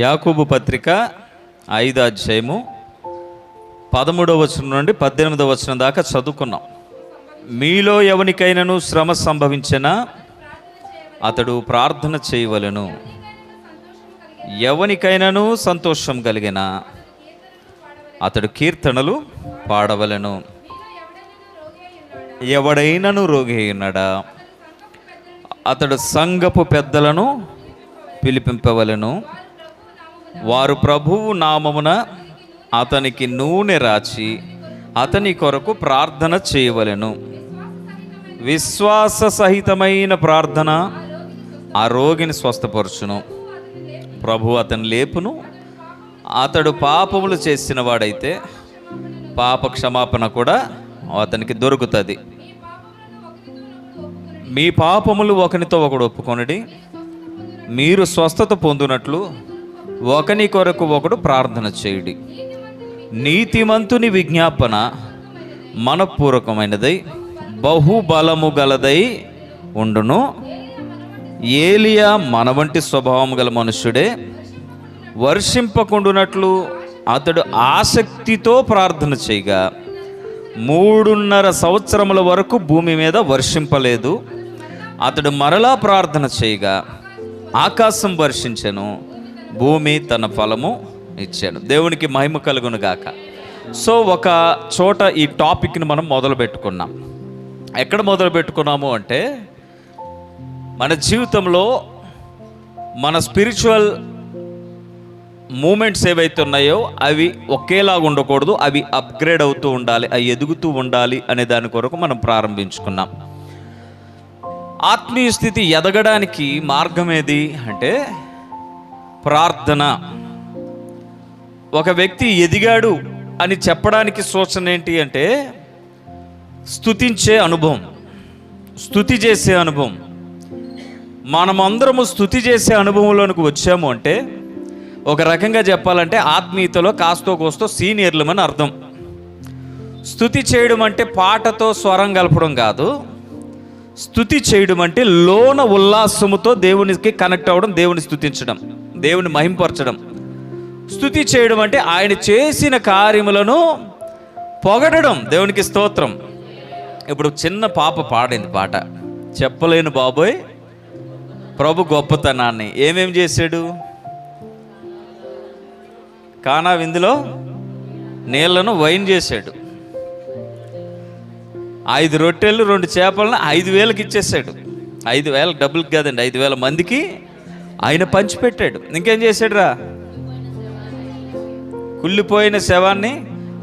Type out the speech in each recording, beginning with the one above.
యాకోబు పత్రిక 5వ అధ్యాయము 13వ వచనం నుండి 18వ వచనం దాకా చదువుకున్నాం. మీలో ఎవనికైనాను శ్రమ సంభవించినా అతడు ప్రార్థన చేయవలెను. ఎవనికైనాను సంతోషం కలిగిన అతడు కీర్తనలు పాడవలెను. ఎవడైనను రోగి ఉన్నాడా అతడు సంఘపు పెద్దలను పిలిపింపవలెను. వారు ప్రభువు నామమున అతనికి నూనె రాచి అతని కొరకు ప్రార్థన చేయవలెను. విశ్వాస సహితమైన ప్రార్థన ఆ రోగిని స్వస్థపరచును. ప్రభు అతని లేపును. అతడు పాపములు చేసిన వాడైతే పాప క్షమాపణ కూడా అతనికి దొరుకుతుంది. మీ పాపములు ఒకనితో ఒకడు ఒప్పుకొనడి, మీరు స్వస్థత పొందినట్లు ఒకని కొరకు ఒకడు ప్రార్థన చేయుడి. నీతిమంతుని విజ్ఞాపన మనపూర్వకమైనదై బహుబలము గలదై ఉండును. ఏలియా మన వంటి స్వభావం గల మనుష్యుడే. వర్షింపకుండునట్లు అతడు ఆసక్తితో ప్రార్థన చేయగా 3.5 సంవత్సరముల వరకు భూమి మీద వర్షింపలేదు. అతడు మరలా ప్రార్థన చేయగా ఆకాశం వర్షించెను, భూమి తన ఫలము ఇచ్చాను. దేవునికి మహిమ కలుగును గాక. సో ఒక చోట ఈ టాపిక్ని మనం మొదలు పెట్టుకున్నాం. ఎక్కడ మొదలు పెట్టుకున్నాము అంటే, మన జీవితంలో మన స్పిరిచువల్ మూమెంట్స్ ఏవైతే ఉన్నాయో అవి ఒకేలాగా ఉండకూడదు, అవి అప్గ్రేడ్ అవుతూ ఉండాలి, అవి ఎదుగుతూ ఉండాలి అనే దాని కొరకు మనం ప్రారంభించుకున్నాం. ఆత్మీయ స్థితి ఎదగడానికి మార్గం ఏది అంటే ప్రార్థన. ఒక వ్యక్తి ఎదిగాడు అని చెప్పడానికి సూచన ఏంటి అంటే స్తుతించే అనుభవం, స్తుతి చేసే అనుభవం. మనమందరము స్తుతి చేసే అనుభవంలోనికి వచ్చాము అంటే ఒక రకంగా చెప్పాలంటే ఆత్మీయతలో కాస్తో కోస్తో సీనియర్లమని అర్థం. స్తుతి చేయడం అంటే పాటతో స్వరం కలపడం కాదు. స్తుతి చేయడం అంటే లోన ఉల్లాసముతో దేవునికి కనెక్ట్ అవ్వడం, దేవుని స్తుతించడం, దేవుని మహింపరచడం. స్తుతి చేయడం అంటే ఆయన చేసిన కార్యములను పొగడడం, దేవునికి స్తోత్రం. ఇప్పుడు చిన్న పాప పాడింది పాట, చెప్పలేను బాబోయ్ ప్రభు గొప్పతనాన్ని. ఏమేం చేశాడు? కానా విందులో నీళ్లను వైన్ చేశాడు. 5 రొట్టెలు 2 చేపలను 5,000కి ఇచ్చేసాడు. 5,000 డబ్బులకి కాదండి, 5,000 మందికి ఆయన పంచిపెట్టాడు. ఇంకేం చేశాడు రా? కుళ్ళిపోయిన శవాన్ని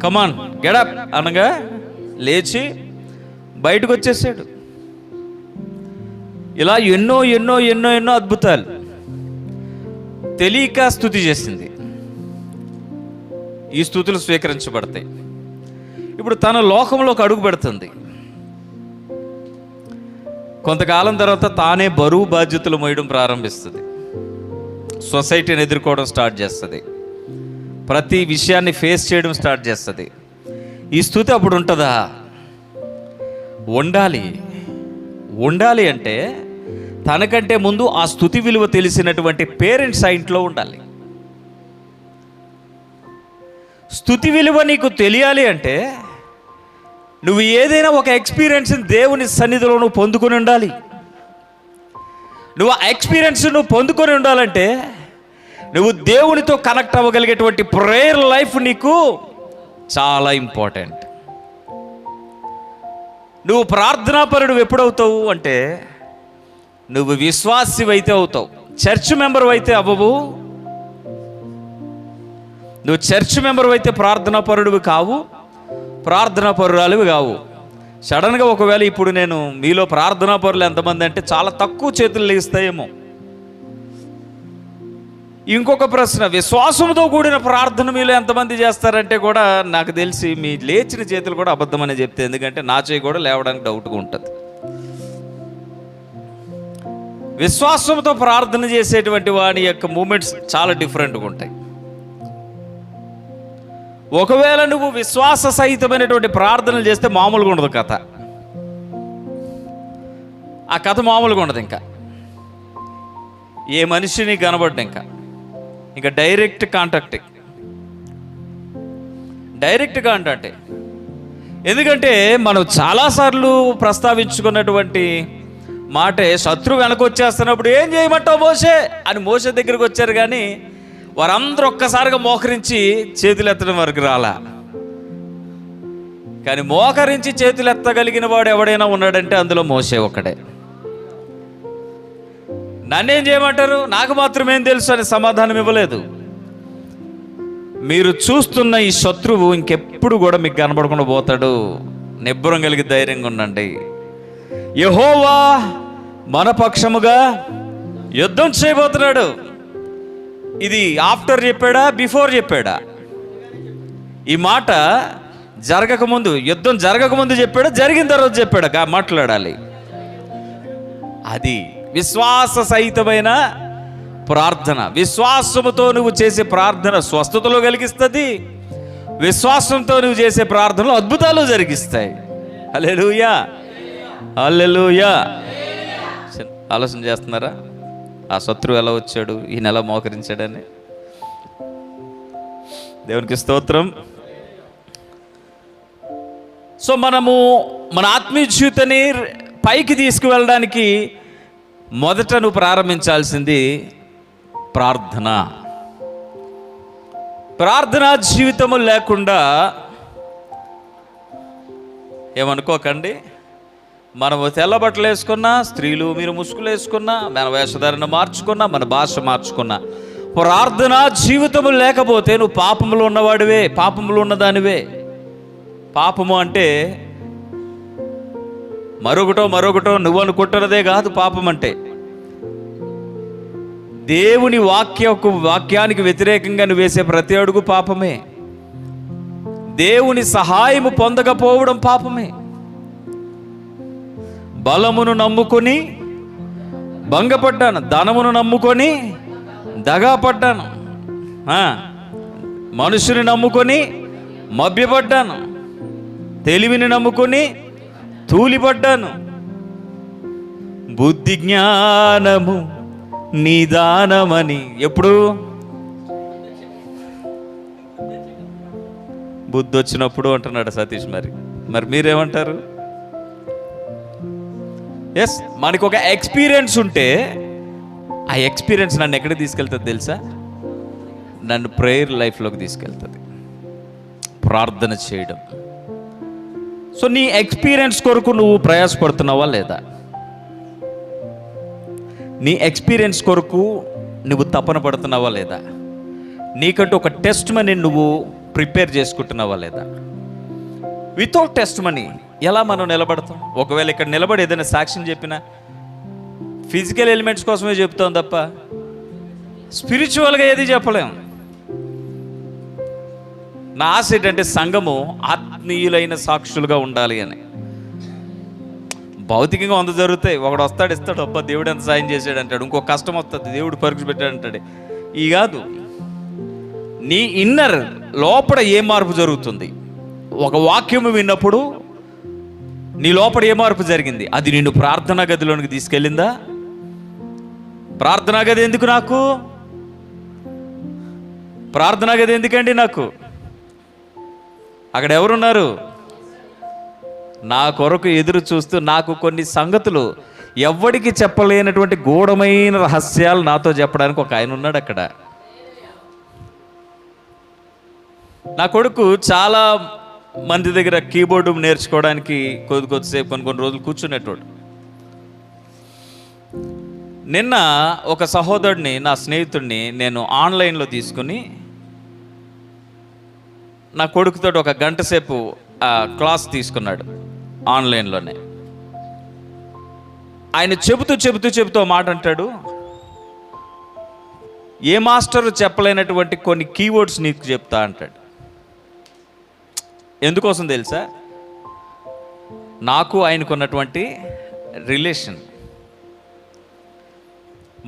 కమాన్ గెడప్ అనగా లేచి బయటకు వచ్చేసాడు. ఇలా ఎన్నో ఎన్నో ఎన్నో ఎన్నో అద్భుతాలు. తెలియక స్తుతి చేసింది. ఈ స్తుతులు స్వీకరించబడతాయి. ఇప్పుడు తన లోకంలోకి అడుగు పెడుతుంది. కొంతకాలం తర్వాత తానే బరువు బాధ్యతలు మోయడం ప్రారంభిస్తుంది. సొసైటీని ఎదుర్కోవడం స్టార్ట్ చేస్తుంది. ప్రతి విషయాన్ని ఫేస్ చేయడం స్టార్ట్ చేస్తుంది. ఈ స్తుతి అప్పుడు ఉంటుందా? ఉండాలి. ఉండాలి అంటే తనకంటే ముందు ఆ స్తుతి విలువ తెలిసినటువంటి పేరెంట్స్ ఆ ఇంట్లో ఉండాలి. స్తుతి విలువ నీకు తెలియాలి అంటే నువ్వు ఏదైనా ఒక ఎక్స్పీరియన్స్ని దేవుని సన్నిధిలో నువ్వు పొందుకొని ఉండాలి. నువ్వు ఆ ఎక్స్పీరియన్స్ నువ్వు పొందుకొని ఉండాలంటే నువ్వు దేవునితో కనెక్ట్ అవ్వగలిగేటువంటి ప్రేయర్ లైఫ్ నీకు చాలా ఇంపార్టెంట్. నువ్వు ప్రార్థనాపరుడు ఎప్పుడవుతావు అంటే నువ్వు విశ్వాసి అయితే అవుతావు. చర్చ్ మెంబర్ అయితే అవ్వవు. నువ్వు చర్చ్ మెంబర్ అయితే ప్రార్థనాపరుడివి కావు, ప్రార్థనాపరురాలివి కావు. సడన్గా ఒకవేళ ఇప్పుడు నేను మీలో ప్రార్థనాపరులు ఎంతమంది అంటే చాలా తక్కువ చేతులు లేస్తాయేమో. ఇంకొక ప్రశ్న, విశ్వాసంతో కూడిన ప్రార్థన మీలో ఎంతమంది చేస్తారంటే కూడా నాకు తెలిసి మీ లేచిన చేతులు కూడా అబద్ధమని చెప్తే, ఎందుకంటే నా చేయి కూడా లేవడానికి డౌట్గా ఉంటుంది. విశ్వాసంతో ప్రార్థన చేసేటువంటి వాడి యొక్క మూమెంట్స్ చాలా డిఫరెంట్గా ఉంటాయి. ఒకవేళ నువ్వు విశ్వాస సహితమైనటువంటి ప్రార్థనలు చేస్తే మామూలుగా ఉండదు కథ. ఆ కథ మామూలుగా ఉండదు. ఇంకా ఏ మనిషిని కనబడ్డు. ఇంకా ఇంకా డైరెక్ట్ కాంటాక్టే. ఎందుకంటే మనం చాలాసార్లు ప్రస్తావించుకున్నటువంటి మాటే, శత్రువు వెనకొచ్చేస్తున్నప్పుడు ఏం చేయమంటావు మోషే అని మోషే దగ్గరికి వచ్చారు, కానీ వారందరూ ఒక్కసారిగా మోకరించి చేతులు ఎత్తడం వరకు రాలా. కానీ మోకరించి చేతులు ఎత్తగలిగిన వాడు ఎవడైనా ఉన్నాడంటే అందులో మోషే ఒక్కడే. నన్నేం చేయమంటారు, నాకు మాత్రం ఏం తెలుసు అని సమాధానం ఇవ్వలేదు. మీరు చూస్తున్న ఈ శత్రువు ఇంకెప్పుడు కూడా మీకు కనబడకుండా పోతాడు. నిబ్బరం కలిగి ధైర్యంగా ఉండండి. యెహోవా మన పక్షముగా యుద్ధం చేయబోతున్నాడు. ఇది ఆఫ్టర్ చెప్పాడా, బిఫోర్ చెప్పాడా? ఈ మాట జరగకముందు, యుద్ధం జరగకముందు చెప్పాడా, జరిగిన తర్వాత చెప్పాడా? మాట్లాడాలి. అది విశ్వాస సహితమైన ప్రార్థన. విశ్వాసముతో నువ్వు చేసే ప్రార్థన స్వస్థతలో కలిగిస్తుంది. విశ్వాసంతో నువ్వు చేసే ప్రార్థనలు అద్భుతాలు జరిగిస్తాయి. హల్లెలూయా, హల్లెలూయా. ఆలోచన చేస్తున్నారా? ఆ శత్రువు ఎలా వచ్చాడు, ఈయన ఎలా మోకరించాడని? దేవునికి స్తోత్రం. సో మనము మన ఆత్మీయ జీవితాన్ని పైకి తీసుకువెళ్ళడానికి మొదట నువ్వు ప్రారంభించాల్సింది ప్రార్థన. ప్రార్థనా జీవితము లేకుండా, ఏమనుకోకండి, మనము తెల్ల బట్టలు వేసుకున్నా, స్త్రీలు మీరు ముసుగులు వేసుకున్నా, మన వేషధారణ మార్చుకున్నా, మన భాష మార్చుకున్నా, ప్రార్థనా జీవితము లేకపోతే నువ్వు పాపములు ఉన్నవాడివే, పాపములు ఉన్నదానివే. పాపము అంటే మరొకటో నువ్వు అనుకుంటున్నదే కాదు. పాపం అంటే దేవుని వాక్యానికి వ్యతిరేకంగా నువ్వు వేసే ప్రతి అడుగు పాపమే. దేవుని సహాయము పొందకపోవడం పాపమే. బలమును నమ్ముకొని భంగపడ్డాను, ధనమును నమ్ముకొని దగాపడ్డాను, మనుషుని నమ్ముకొని మభ్యపడ్డాను, తెలివిని నమ్ముకొని తూలిపడ్డాను. బుద్ధి జ్ఞానము నిదానమని ఎప్పుడు బుద్ధి వచ్చినప్పుడు అంటున్నాడు సతీష్. మరి మీరేమంటారు? ఎస్, మనకు ఒక ఎక్స్పీరియన్స్ ఉంటే ఆ ఎక్స్పీరియన్స్ నన్ను ఎక్కడికి తీసుకెళ్తుంది తెలుసా? నన్ను ప్రేయర్ లైఫ్లోకి తీసుకెళ్తుంది, ప్రార్థన చేయడం. సో నీ ఎక్స్పీరియన్స్ కొరకు నువ్వు ప్రయాసపడుతున్నావా లేదా? నీ ఎక్స్పీరియన్స్ కొరకు నువ్వు తపన పడుతున్నావా లేదా? నీకంటూ ఒక టెస్ట్ మనీ నువ్వు ప్రిపేర్ చేసుకుంటున్నావా లేదా? వితౌట్ టెస్ట్ మనీ ఎలా మనం నిలబడతాం? ఒకవేళ ఇక్కడ నిలబడి ఏదైనా సాక్ష్యం చెప్పినా ఫిజికల్ ఎలిమెంట్స్ కోసమే చెప్తాం తప్ప స్పిరిచువల్గా ఏది చెప్పలేం. నా ఆశ ఏంటంటే సంఘము ఆత్మీయులైన సాక్షులుగా ఉండాలి అని. భౌతికంగా 100 జరుగుతాయి. ఒకడు వస్తాడు, ఇస్తాడు, అబ్బా దేవుడు ఎంత సాయం చేశాడు అంటాడు. ఇంకో కష్టం వస్తుంది, దేవుడు పరీక్ష పెట్టాడు అంటాడు. ఈ కాదు, నీ ఇన్నర్ లోపల ఏ మార్పు జరుగుతుంది? ఒక వాక్యము విన్నప్పుడు నీ లోపల ఏ మార్పు జరిగింది? అది నిన్ను ప్రార్థనా గదిలోనికి తీసుకెళ్ళిందా? ప్రార్థనా గది ఎందుకు నాకు? ప్రార్థనా గది ఎందుకండి నాకు? అక్కడ ఎవరున్నారు? నా కొరకు ఎదురు చూస్తూ నాకు కొన్ని సంగతులు, ఎవ్వడికి చెప్పలేనటువంటి గూఢమైన రహస్యాలు నాతో చెప్పడానికి ఒక ఆయన ఉన్నాడు అక్కడ. నా కొడుకు చాలా మంది దగ్గర కీబోర్డు నేర్చుకోవడానికి కొద్దిసేపు కొన్ని రోజులు కూర్చునేటోడు. నిన్న ఒక సహోదరుడిని, నా స్నేహితుడిని నేను ఆన్లైన్లో తీసుకుని నా కొడుకుతో ఒక గంట సేపు క్లాస్ తీసుకున్నాడు ఆన్లైన్లోనే. ఆయన చెబుతూ మాట అంటాడు, ఏ మాస్టరు చెప్పలేనటువంటి కొన్ని కీవర్డ్స్ నీకు చెప్తా అంటాడు. ఎందుకోసం తెలుసా? నాకు ఆయనకున్నటువంటి రిలేషన్.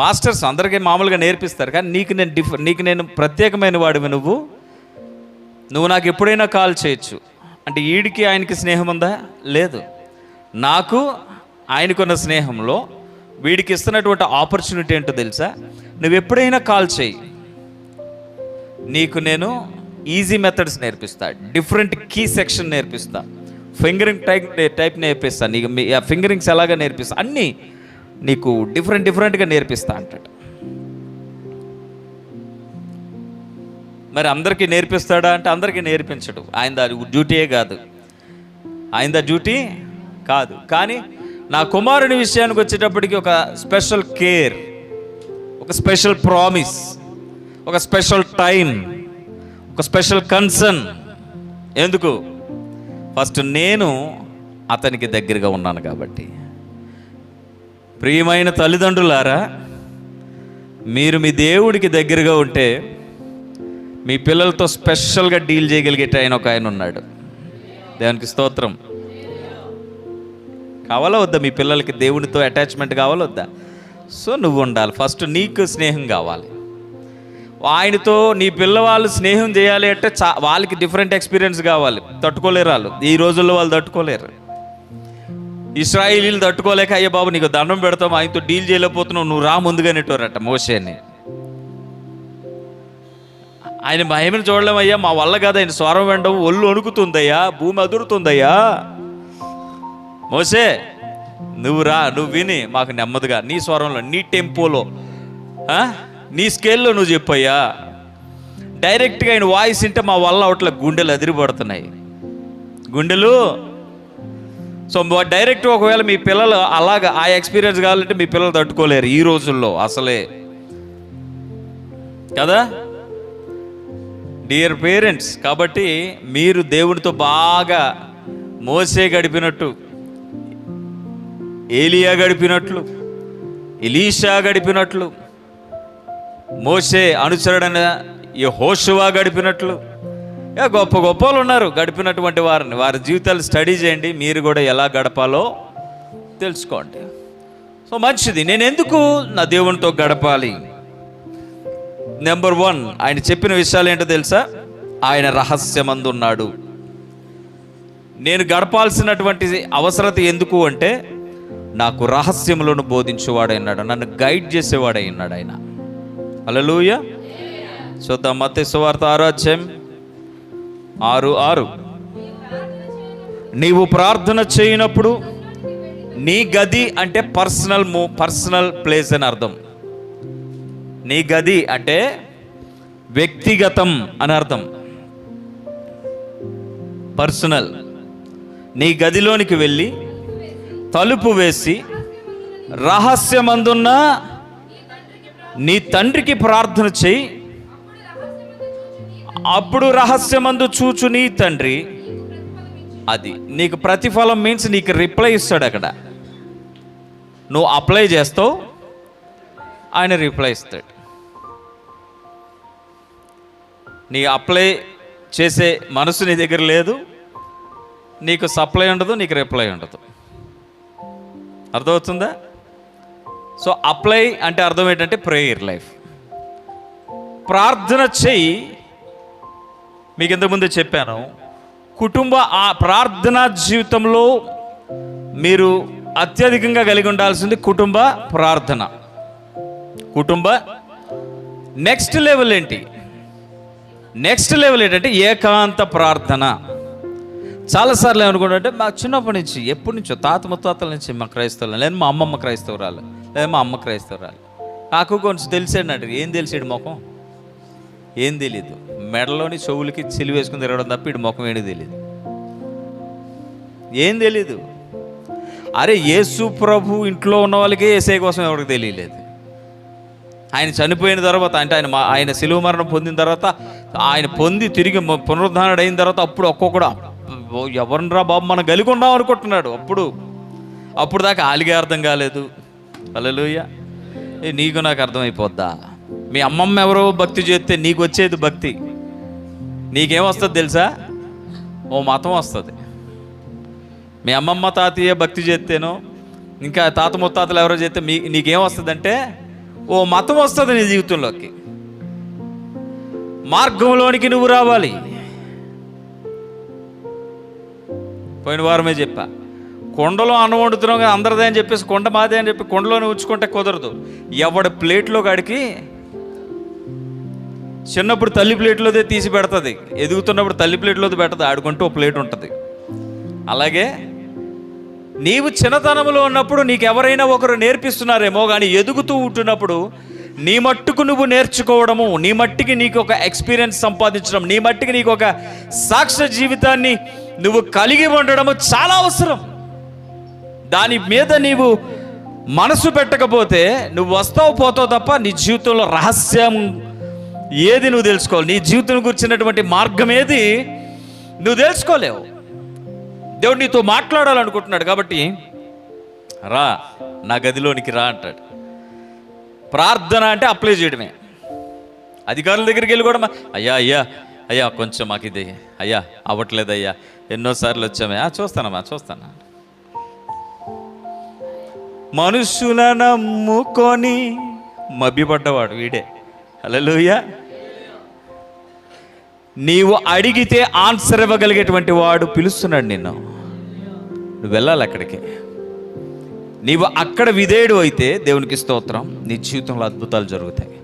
మాస్టర్స్ అందరికీ మామూలుగా నేర్పిస్తారు, కానీ నీకు నేను ప్రత్యేకమైన వాడివి. నువ్వు నాకు ఎప్పుడైనా కాల్ చేయొచ్చు. అంటే ఈడికి ఆయనకి స్నేహం ఉందా? లేదు. నాకు ఆయనకున్న స్నేహంలో వీడికి ఇస్తున్నటువంటి ఆపర్చునిటీ ఏంటో తెలుసా? నువ్వు ఎప్పుడైనా కాల్ చేయి, నీకు నేను ఈజీ మెథడ్స్ నేర్పిస్తా, డిఫరెంట్ కీ సెక్షన్ నేర్పిస్తా, ఫింగరింగ్ టైప్ నేర్పిస్తా, నీకు ఆ ఫింగరింగ్స్ ఎలాగా నేర్పిస్తా, అన్నీ నీకు డిఫరెంట్గా నేర్పిస్తా అంటాడు. మరి అందరికీ నేర్పిస్తాడా అంటే అందరికీ నేర్పించడు. ఆయన డ్యూటీయే కాదు, ఆయన డ్యూటీ కాదు. కానీ నా కుమారుని విషయానికి వచ్చేటప్పటికి ఒక స్పెషల్ కేర్, ఒక స్పెషల్ ప్రామిస్, ఒక స్పెషల్ టైం, ఒక స్పెషల్ కన్సర్న్. ఎందుకు? ఫస్ట్ నేను అతనికి దగ్గరగా ఉన్నాను కాబట్టి. ప్రియమైన తల్లిదండ్రులారా, మీరు మీ దేవుడికి దగ్గరగా ఉంటే మీ పిల్లలతో స్పెషల్గా డీల్ చేయగలిగేట ఆయన ఉన్నాడు. దేవునికి స్తోత్రం. కావాలా వద్దా? మీ పిల్లలకి దేవునితో అటాచ్మెంట్ కావాలా వద్దా? సో నువ్వు ఉండాలి. ఫస్ట్ నీకు స్నేహం కావాలి. ఆయనతో నీ పిల్లవాళ్ళు స్నేహం చేయాలి అంటే వాళ్ళకి డిఫరెంట్ ఎక్స్పీరియన్స్ కావాలి. తట్టుకోలేరు వాళ్ళు, ఈ రోజుల్లో వాళ్ళు తట్టుకోలేరు. ఇశ్రాయేలీలు తట్టుకోలేక, అయ్యే బాబు నీకు దండం పెడతాం, ఆయనతో డీల్ చేయలేకపోతున్నావు, నువ్వు రా ముందుగా నెట్టోరట మోషేని. ఆయన మహిమను చూడలేమయ్యా, మా వల్ల కాదు, ఆయన స్వరం వెండవు, ఒళ్ళు వణుకుతుందయ్యా, భూమి అదురుతుందయ్యా, మోసే నువ్వు రా, నువ్వు విని మాకు నెమ్మదిగా నీ స్వరంలో, నీ టెంపోలో, నీ స్కేల్లో నువ్వు చెప్పయ్యా. డైరెక్ట్గా ఆయన వాయిస్ వింటే మా వల్ల అవట్ల గుండెలు అదిరిపడుతున్నాయి, గుండెలు. సో డైరెక్ట్ ఒకవేళ మీ పిల్లలు అలాగా ఆ ఎక్స్పీరియన్స్ కావాలంటే మీ పిల్లలు తట్టుకోలేరు ఈ రోజుల్లో అసలే కదా, డియర్ పేరెంట్స్. కాబట్టి మీరు దేవునితో బాగా మోసే గడిపినట్టు, ఏలియా గడిపినట్లు, ఎలీషా గడిపినట్లు, మోసే అనుసరణ యెహోషువ గడిపినట్లు, గొప్ప వాళ్ళు ఉన్నారు గడిపినటువంటి వారిని. వారి జీవితాలు స్టడీ చేయండి, మీరు కూడా ఎలా గడపాలో తెలుసుకోండి. సో మంచిది. నేను ఎందుకు నా దేవునితో గడపాలి? నెంబర్ 1, ఆయన చెప్పిన విషయాలు ఏంటో తెలుసా? ఆయన రహస్యమందు ఉన్నాడు. నేను గడపాల్సినటువంటి అవసరత ఎందుకు అంటే, నాకు రహస్యములను బోధించేవాడైనాడు, నన్ను గైడ్ చేసేవాడై ఉన్నాడు ఆయన. హల్లెలూయా. చూద్దాం మత్తయి సువార్త 6:6. నీవు ప్రార్థన చేయనప్పుడు నీ గది అంటే పర్సనల్ ప్లేస్ అని అర్థం. నీ గది అంటే వ్యక్తిగతం అని అర్థం, పర్సనల్. నీ గదిలోనికి వెళ్ళి తలుపు వేసి రహస్యమందున్న నీ తండ్రికి ప్రార్థన చేయి, అప్పుడు రహస్యమందు చూచు నీ తండ్రి. అది నీకు ప్రతిఫలం మీన్స్ నీకు రిప్లై ఇస్తాడు. అక్కడ నువ్వు అప్లై చేస్తావు, ఆయన రిప్లై ఇస్తాడు. నీ అప్లై చేసే మనసు నీ దగ్గర లేదు, నీకు సప్లై ఉండదు, నీకు రిప్లై ఉండదు. అర్థమవుతుందా? సో అప్లై అంటే అర్థం ఏంటంటే ప్రేయర్ లైఫ్. ప్రార్థన చెయ్యి. మీకు ఇంతకుముందు చెప్పాను, ఆ ప్రార్థనా జీవితంలో మీరు అత్యధికంగా కలిగి ఉండాల్సింది కుటుంబ ప్రార్థన. నెక్స్ట్ లెవెల్ ఏంటి? నెక్స్ట్ లెవెల్ ఏంటంటే ఏకాంత ప్రార్థన. చాలాసార్లు ఏమనుకుంటే, మా చిన్నప్పటి నుంచి ఎప్పటి నుంచో తాత ముత్తాతల నుంచి మా క్రైస్తవులు, లేదు మా అమ్మమ్మ క్రైస్తవురాలు, లేదా మా అమ్మ క్రైస్తవురాలు. నాకు కొంచెం తెలిసాడు. ఏం తెలిసాడు? ముఖం ఏం తెలీదు. మెడలోని చెవులకి చిలి వేసుకుని తిరగడం తప్ప ఇటు ముఖం ఏంటి తెలియదు, ఏం తెలీదు. అరే యేసు ప్రభు ఇంట్లో ఉన్న వాళ్ళకే యేసయ్య కోసం ఎవరికి తెలియలేదు. ఆయన చనిపోయిన తర్వాత అంటే ఆయన శిలువ మరణం పొందిన తర్వాత, ఆయన పొంది తిరిగి పునరుద్ధరణ అయిన తర్వాత అప్పుడు ఒక్కొక్కడు ఎవరినరా బాబు మనం కలిగి ఉన్నాం అనుకుంటున్నాడు. అప్పుడు దాకా ఆలిగే అర్థం కాలేదు. హల్లెలూయా. నీకు నాకు అర్థమైపోద్దా? మీ అమ్మమ్మ ఎవరో భక్తి చేస్తే నీకు వచ్చేది భక్తి. నీకేమొస్తుంది తెలుసా? ఓ మతం వస్తుంది. మీ అమ్మమ్మ తాతయ్య భక్తి చేస్తేనో, ఇంకా తాత ముత్తాతలు ఎవరో చేస్తే నీకేమొస్తుందంటే ఓ మతం వస్తుంది నీ జీవితంలోకి. మార్గంలోనికి నువ్వు రావాలి. పోయిన వారమే చెప్పా, కొండలో అన్నం వండుతున్నావు కానీ అందరిదే అని చెప్పేసి కొండ మాదే అని చెప్పి కొండలోనే ఉంచుకుంటే కుదరదు. ఎవడి ప్లేట్లో కాడికి చిన్నప్పుడు తల్లి ప్లేట్లోదే తీసి పెడుతుంది, ఎదుగుతున్నప్పుడు తల్లి ప్లేట్లోది పెట్టదు, ఆడుకుంటూ ఒక ప్లేట్ ఉంటుంది. అలాగే నీవు చిన్నతనంలో ఉన్నప్పుడు నీకు ఎవరైనా ఒకరు నేర్పిస్తున్నారేమో, కానీ ఎదుగుతూ ఉంటున్నప్పుడు నీ మట్టుకు నువ్వు నేర్చుకోవడము, నీ మట్టికి నీకు ఒక ఎక్స్పీరియన్స్ సంపాదించడం, నీ మట్టికి నీకు ఒక సాక్ష్య జీవితాన్ని నువ్వు కలిగి ఉండడము చాలా అవసరం. దాని మీద నీవు మనసు పెట్టకపోతే నువ్వు వస్తావు పోతావు తప్ప నీ జీవితంలో రహస్యం ఏది నువ్వు తెలుసుకోవాలి, నీ జీవితం గురించినటువంటి మార్గం ఏది నువ్వు తెలుసుకోలేవు. దేవుడు నీతో మాట్లాడాలనుకుంటున్నాడు కాబట్టి రా, నా గదిలోనికి రా అంటాడు. ప్రార్థన అంటే అప్లై చేయడమే. అధికారుల దగ్గరికి వెళ్ళి కూడా అయ్యా అయ్యా అయ్యా కొంచెం మాకు ఇది అయ్యా అవ్వట్లేదు అయ్యా, ఎన్నోసార్లు వచ్చామే, చూస్తానమ్మా చూస్తాను. మనుషుల నమ్ముకొని మభ్యపడ్డవాడు వీడే. హల్లెలూయా. నీవు అడిగితే ఆన్సర్ ఇవ్వగలిగేటువంటి వాడు పిలుస్తున్నాడు నిన్ను, నువ్వు వెళ్ళాలి అక్కడికి. నీవు అక్కడ విధేయుడు అయితే దేవునికి స్తోత్రం, నీ జీవితంలో అద్భుతాలు జరుగుతాయి.